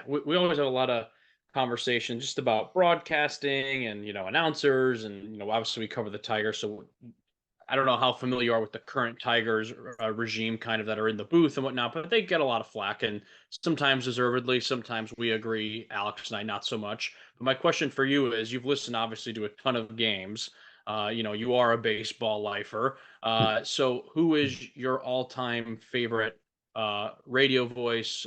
we always have a lot of conversation just about broadcasting and, announcers, and, obviously we cover the Tigers. So I don't know how familiar you are with the current Tigers regime kind of that are in the booth and whatnot, but they get a lot of flack, and sometimes deservedly, sometimes we agree, Alex and I, not so much. But my question for you is, you've listened obviously to a ton of games. You are a baseball lifer. So who is your all-time favorite radio voice,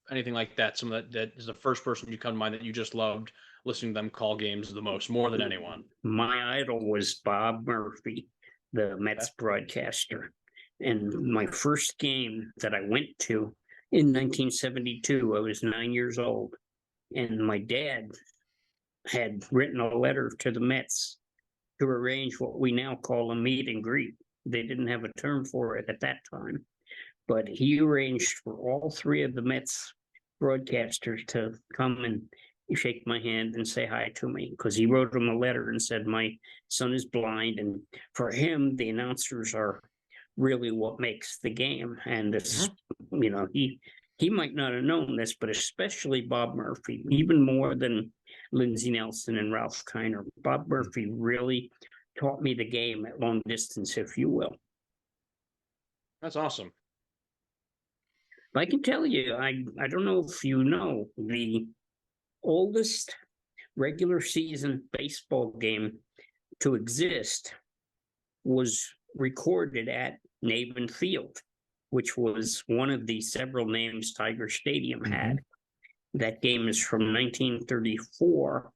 anything like that? Someone that is the first person you come to mind that you just loved listening to them call games the most, more than anyone? My idol was Bob Murphy, the Mets broadcaster. And my first game that I went to in 1972, I was 9 years old. And my dad had written a letter to the Mets to arrange what we now call a meet and greet. They didn't have a term for it at that time. But he arranged for all three of the Mets broadcasters to come and shake my hand and say hi to me, because he wrote him a letter and said, my son is blind, and for him, the announcers are really what makes the game. And it's, he might not have known this, but especially Bob Murphy, even more than Lindsey Nelson and Ralph Kiner, Bob Murphy really taught me the game at long distance, if you will. That's awesome. I can tell you, I don't know if you know, the oldest regular season baseball game to exist was recorded at Navin Field, which was one of the several names Tiger Stadium had. That game is from 1934.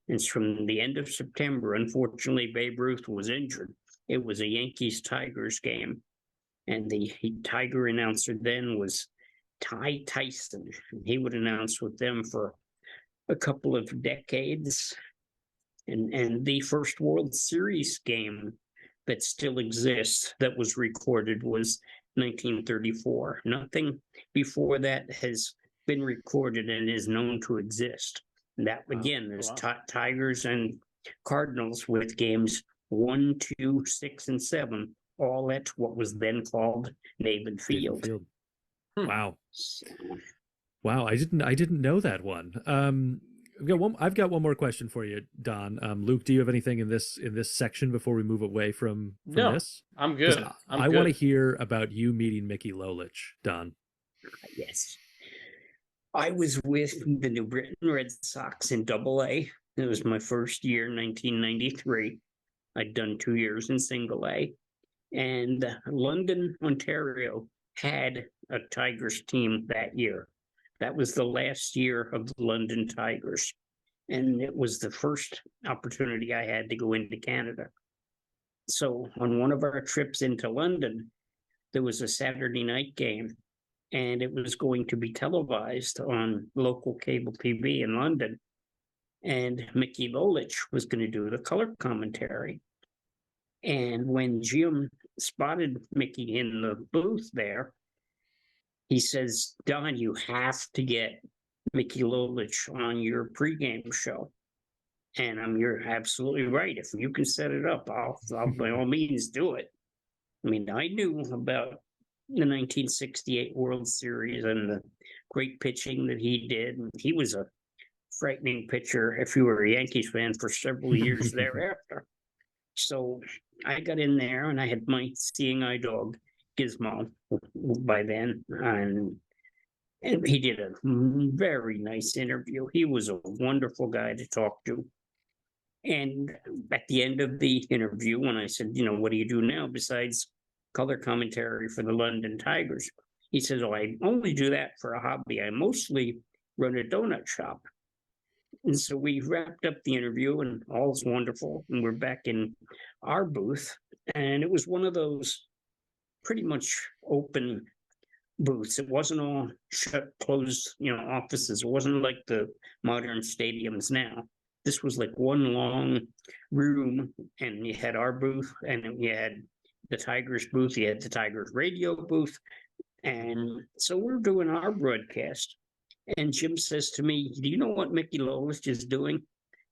It's from the end of September. Unfortunately, Babe Ruth was injured. It was a Yankees-Tigers game. And the Tiger announcer then was Ty Tyson. He would announce with them for a couple of decades. And the first World Series game that still exists that was recorded was 1934. Nothing before that has been recorded and is known to exist. And that again is Tigers and Cardinals with games 1, 2, 6, and 7, all at what was then called Navin Field. Wow. Wow, I didn't know that one. I've got one more question for you, Don. Luke, do you have anything in this section before we move away from this? I'm good. I want to hear about you meeting Mickey Lolich, Don. Yes. I was with the New Britain Red Sox in Double-A. It was my first year, 1993. I'd done 2 years in Single-A. And London, Ontario had a Tigers team that year. That was the last year of the London Tigers. And it was the first opportunity I had to go into Canada. So on one of our trips into London, there was a Saturday night game, and it was going to be televised on local cable TV in London. And Mickey Lolich was going to do the color commentary. And when Jim spotted Mickey in the booth there, he says, Don, you have to get Mickey Lolich on your pregame show. And you're absolutely right. If you can set it up, I'll by all means do it. I mean, I knew about the 1968 World Series and the great pitching that he did. And he was a frightening pitcher if you were a Yankees fan for several years thereafter. So I got in there and I had my seeing eye dog, Gizmo, by then, and he did a very nice interview. He was a wonderful guy to talk to. And at the end of the interview, when I said, what do you do now besides color commentary for the London Tigers? He says, I only do that for a hobby. I mostly run a donut shop. And so we wrapped up the interview and all's wonderful. And we're back in our booth. And it was one of those pretty much open booths. It wasn't all shut, closed, offices. It wasn't like the modern stadiums now. This was like one long room, and you had our booth, and you had the Tigers booth, you had the Tigers radio booth. And so we're doing our broadcast. And Jim says to me, do you know what Mickey Lolich is doing?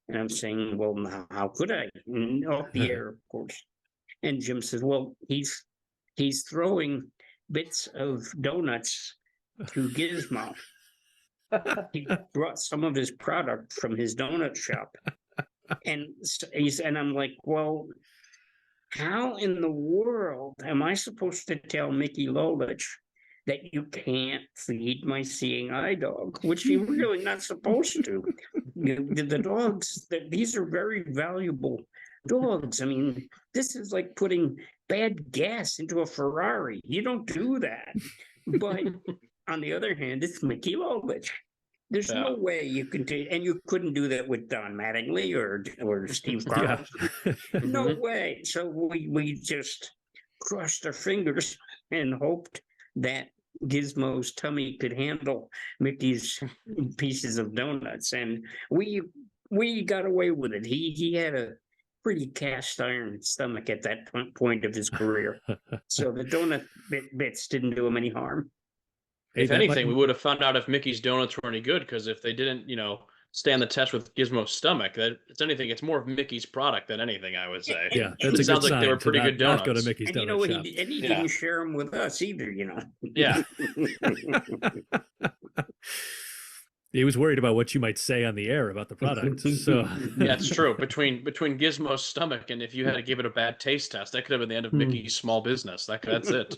And I'm saying, well, how could I? Off the air, of course. And Jim says, well, he's throwing bits of donuts to Gizmo. He brought some of his product from his donut shop. And I'm like, well, how in the world am I supposed to tell Mickey Lolich that you can't feed my seeing eye dog, which you're really not supposed to? The dogs, these are very valuable dogs. I mean, this is like putting bad gas into a Ferrari. You don't do that. But on the other hand, it's Mickey Lolich. There's no way you can do, and you couldn't do that with Don Mattingly or Steve Carl. No way. So we just crossed our fingers and hoped that Gizmo's tummy could handle Mickey's pieces of donuts, and we got away with it. He had a pretty cast iron stomach at that point of his career, so the donut bits didn't do him any harm. If anything, we would have found out if Mickey's donuts were any good, because if they didn't, stand the test with Gizmo's stomach, it's more of Mickey's product than anything, I would say. Yeah, that's it sounds like they were pretty good donuts. Go to Mickey's donut shop. He didn't share them with us either, Yeah. He was worried about what you might say on the air about the product. So yeah, it's true. Between Gizmo's stomach and if you had to give it a bad taste test, that could have been the end of Mickey's small business. That's it.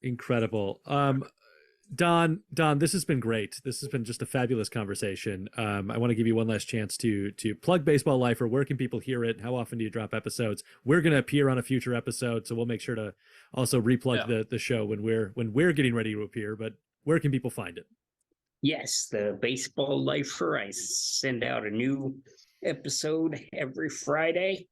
Incredible. Don, this has been great. This has been just a fabulous conversation. I want to give you one last chance to plug Baseball Lifer. Where can people hear it? How often do you drop episodes? We're going to appear on a future episode, so we'll make sure to also replug the show when we're getting ready to appear. But where can people find it? Yes, the Baseball Lifer. I send out a new episode every Friday.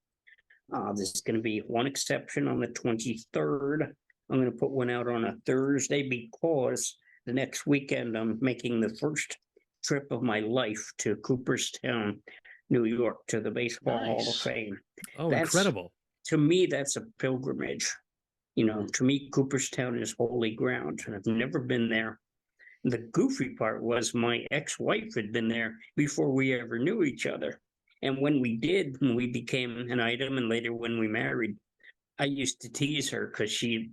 There's going to be one exception on the 23rd. I'm going to put one out on a Thursday because the next weekend I'm making the first trip of my life to Cooperstown, New York, to the Baseball Hall of Fame. Oh, incredible. To me, that's a pilgrimage. To me, Cooperstown is holy ground. And I've never been there. The goofy part was my ex-wife had been there before we ever knew each other. And when we did, when we became an item, and later when we married, I used to tease her because she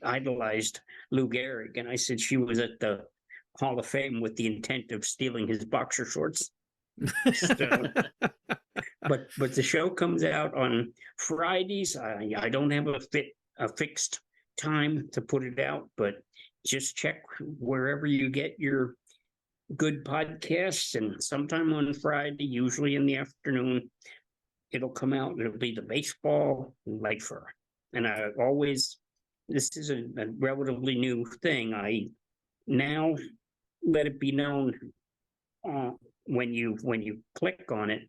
idolized Lou Gehrig. And I said she was at the Hall of Fame with the intent of stealing his boxer shorts. So, but the show comes out on Fridays. I don't have a fixed time to put it out, but just check wherever you get your good podcasts, and sometime on Friday, usually in the afternoon, it'll come out. It'll be the Baseball Lifer. And this is a relatively new thing. I now let it be known when you click on it,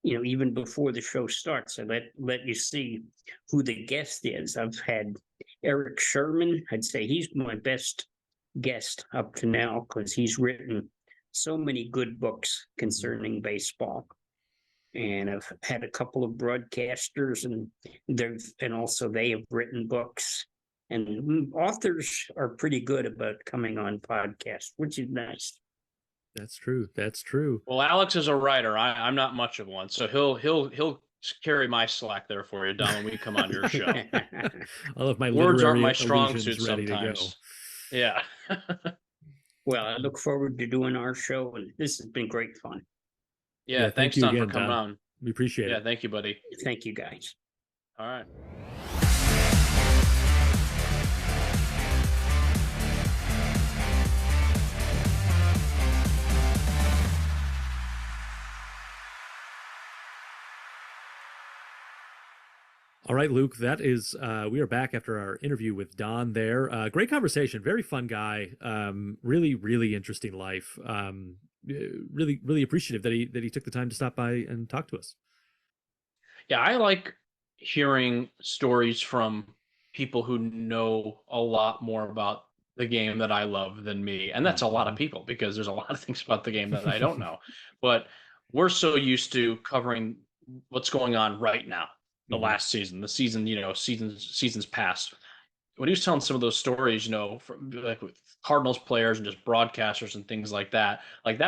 even before the show starts, I let you see who the guest is. I've had Eric Sherman. I'd say he's my best guest up to now because he's written so many good books concerning baseball. And I've had a couple of broadcasters, and they have written books. And authors are pretty good about coming on podcasts, which is nice. That's true. That's true. Well, Alex is a writer. I'm not much of one, so he'll carry my slack there for you, Don, when we come on your show. All of my words aren't my strong suit sometimes. Yeah. Well, I look forward to doing our show, and this has been great fun. Yeah, thanks, Don, for coming on. We appreciate it. Yeah, thank you, buddy. Thank you, guys. All right. All right, Luke, that is, we are back after our interview with Don there. Great conversation, very fun guy, really, really interesting life. Really, really appreciative that he took the time to stop by and talk to us. Yeah, I like hearing stories from people who know a lot more about the game that I love than me. And that's a lot of people, because there's a lot of things about the game that I don't know. But we're so used to covering what's going on right now. The last season, the season, seasons past. When he was telling some of those stories, from like with Cardinals players and just broadcasters and things like that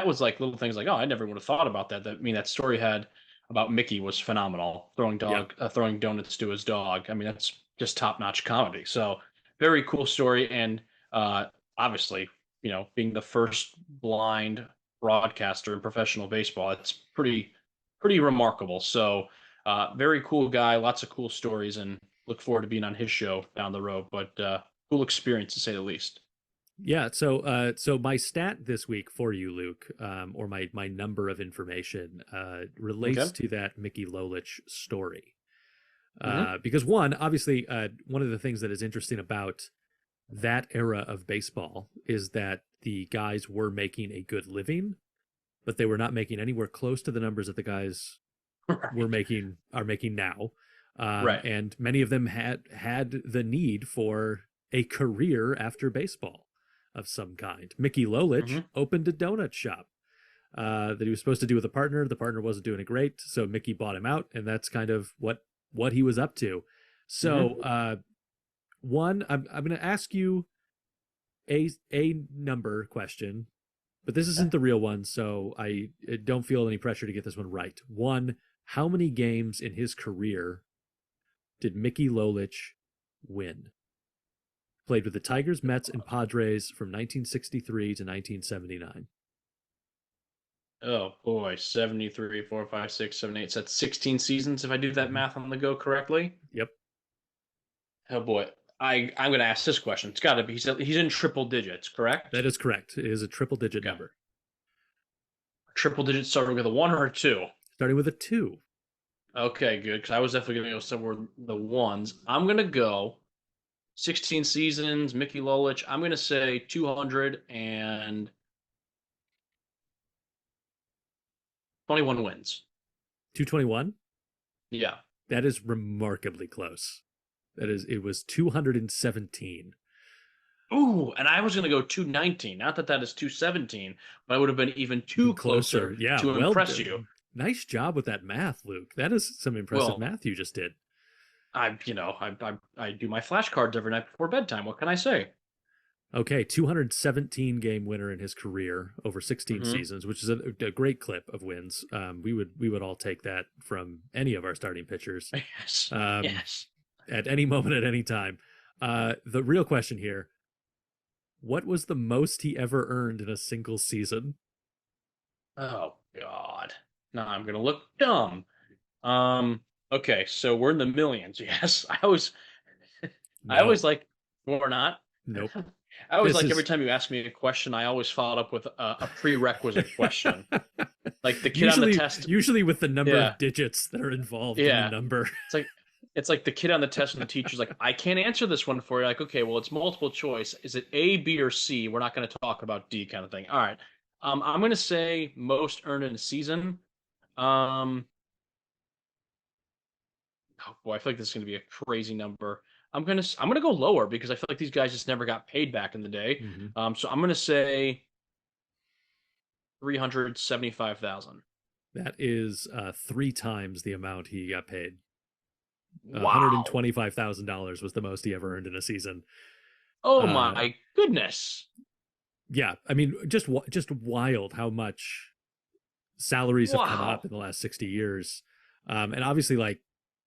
was like little things like, oh, I never would have thought about that. That story had about Mickey was phenomenal, throwing donuts to his dog. I mean, that's just top-notch comedy. So very cool story. And obviously, being the first blind broadcaster in professional baseball, it's pretty remarkable. So very cool guy, lots of cool stories, and look forward to being on his show down the road. But cool experience, to say the least. Yeah. So my stat this week for you, Luke, or my number of information, relates to that Mickey Lolich story. Because obviously, one of the things that is interesting about that era of baseball is that the guys were making a good living, but they were not making anywhere close to the numbers that the guys are making now. And many of them had the need for a career after baseball of some kind. Mickey Lolich opened a donut shop that he was supposed to do with a partner. The partner wasn't doing it great, so Mickey bought him out, and that's kind of what he was up to. So I'm going to ask you a number question, but this isn't the real one, so I don't feel any pressure to get this one right. One, how many games in his career did Mickey Lolich win? Played with the Tigers, Mets, and Padres from 1963 to 1979. Oh boy, 73, 4, 5, 6, 7, 8. So that's 16 seasons if I do that math on the go correctly. Yep. Oh boy. I'm going to ask this question. It's got to be. He's in triple digits, correct? That is correct. It is a triple digit number. Triple digits starting with a 1 or a 2? Starting with a 2. Okay, good, because I was definitely going to go somewhere with the ones. I'm going to go 16 seasons, Mickey Lolich. I'm going to say 221 wins. 221? Yeah. That is remarkably close. It was 217. Ooh, and I was going to go 219. Not that that is 217, but I would have been even too closer Yeah, to impress you. Nice job with that math, Luke. That is some impressive math you just did. I do my flashcards every night before bedtime. What can I say? Okay, 217 game winner in his career over 16 seasons, which is a great clip of wins. We would all take that from any of our starting pitchers. Yes. Yes. At any moment, at any time. The real question here: what was the most he ever earned in a single season? Oh God! Now I'm gonna look dumb. Okay, so we're in the millions. Yes, I always like, we're not. Nope. I always like every time you ask me a question, I always follow up with a prerequisite question. Like the kid on the test. Usually with the number of digits that are involved in the number. It's like the kid on the test and the teacher's like, I can't answer this one for you. Like, okay, well, it's multiple choice. Is it A, B, or C? We're not going to talk about D kind of thing. All right. I'm going to say most earned in a season. Oh boy, I feel like this is going to be a crazy number. I'm gonna go lower because I feel like these guys just never got paid back in the day. So I'm gonna say 375,000. That is 3 times the amount he got paid. Wow. $125,000 was the most he ever earned in a season. Oh my goodness! Yeah, I mean, just wild how much salaries have come up in the last 60 years, and obviously, like,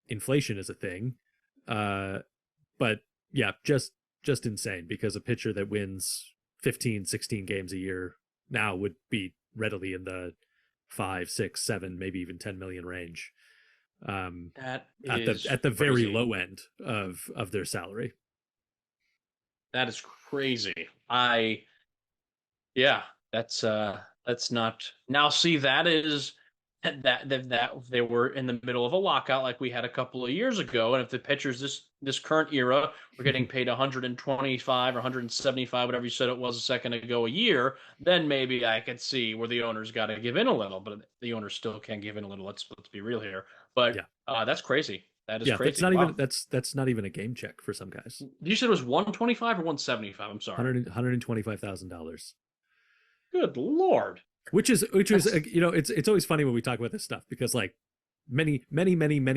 inflation is a thing. But yeah, just insane, because a pitcher that wins 15, 16 games a year now would be readily in the 5, 6, 7, maybe even 10 million range. That is at the very low end of their salary. That is crazy. That's not, now see, that is that they were in the middle of a lockout like we had a couple of years ago, and if the pitchers this current era were getting paid 125 or 175, whatever you said it was a second ago, a year, then maybe I could see where the owners got to give in a little, but the owners still can give in a little. Let's be real here. But that's crazy. That is crazy. That's not even a game check for some guys. You said it was 125 or 175? I'm sorry. $125,000. Good Lord. Which is it's always funny when we talk about this stuff, because like many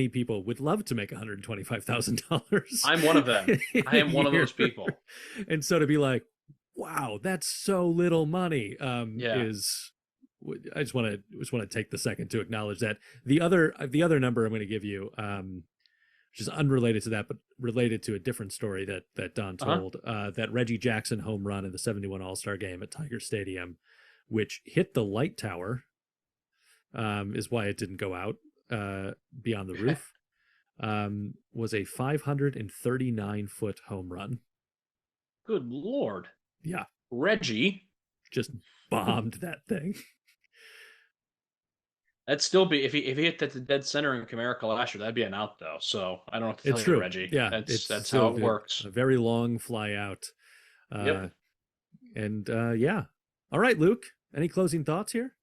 people would love to make $125,000. I'm one of them. I am one of those people. And so to be like, wow, that's so little money, is, I just want to take the second to acknowledge that. The other number I'm going to give you, which is unrelated to that, but related to a different story that Don told, that Reggie Jackson home run in the 71 All-Star game at Tiger Stadium, which hit the light tower, is why it didn't go out beyond the roof, was a 539-foot home run. Good Lord. Yeah. Reggie just bombed that thing. That'd still be, if he hit that to dead center in Comerica last year, that'd be an out though. So I don't know what to tell you, Reggie. Yeah, that's how it works. A very long fly out. Yep. And yeah. All right, Luke. Any closing thoughts here?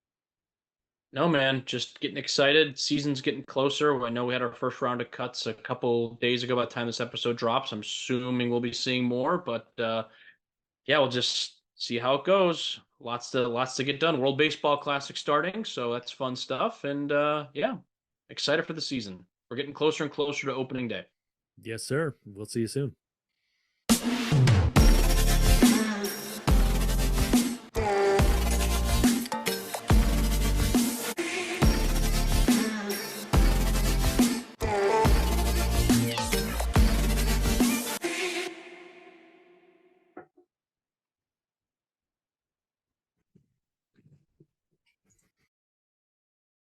No, man. Just getting excited. Season's getting closer. I know we had our first round of cuts a couple days ago by the time this episode drops. I'm assuming we'll be seeing more, but yeah, we'll just see how it goes. Lots to get done. World Baseball Classic starting, so that's fun stuff. And yeah, excited for the season. We're getting closer and closer to opening day. Yes, sir. We'll see you soon.